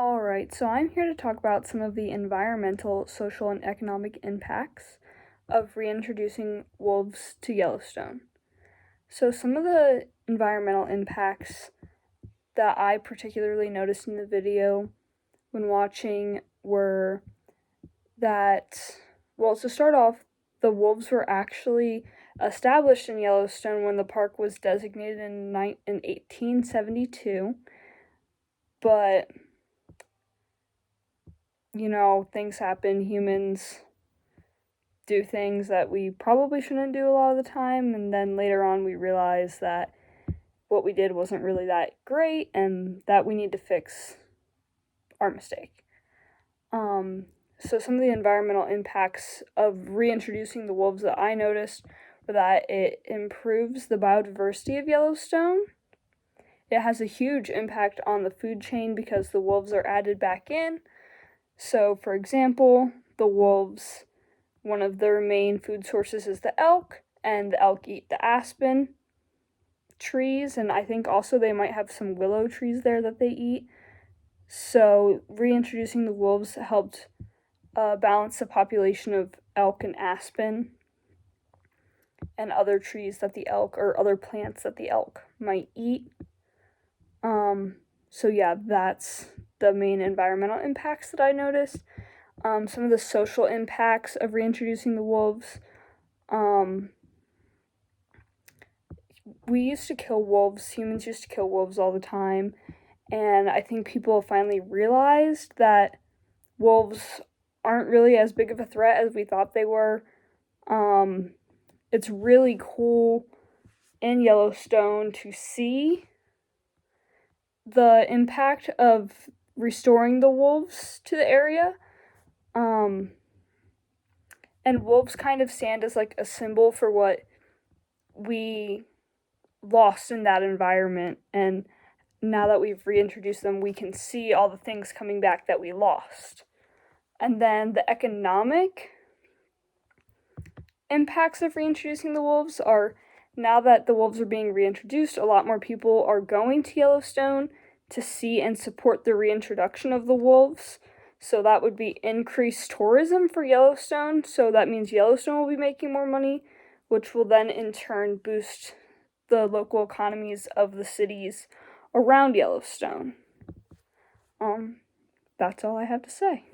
Alright, so I'm here to talk about some of the environmental, social, and economic impacts of reintroducing wolves to Yellowstone. So, some of the environmental impacts that I particularly noticed in the video when watching were that, well, to start off, the wolves were actually established in Yellowstone when the park was designated in 1872, but things happen. Humans do things that we probably shouldn't do a lot of the time, and then later on we realize that what we did wasn't really that great and that we need to fix our mistake. So some of the environmental impacts of reintroducing the wolves that I noticed were that it improves the biodiversity of Yellowstone. It has a huge impact on the food chain because the wolves are added back in. So, for example, the wolves, one of their main food sources is the elk, and the elk eat the aspen trees, and I think also they might have some willow trees there that they eat. So, reintroducing the wolves helped balance the population of elk and aspen and other trees that the elk or other plants that the elk might eat. So yeah, that's the main environmental impacts that I noticed. Some of the social impacts of reintroducing the wolves. We used to kill wolves, humans used to kill wolves all the time, and I think people finally realized that wolves aren't really as big of a threat as we thought they were. It's really cool in Yellowstone to see the impact of restoring the wolves to the area. And wolves kind of stand as like a symbol for what we lost in that environment, and now that we've reintroduced them, we can see all the things coming back that we lost. And then the economic impacts of reintroducing the wolves are, now that the wolves are being reintroduced, a lot more people are going to Yellowstone to see and support the reintroduction of the wolves. So that would be increased tourism for Yellowstone. So that means Yellowstone will be making more money, which will then in turn boost the local economies of the cities around Yellowstone. That's all I have to say.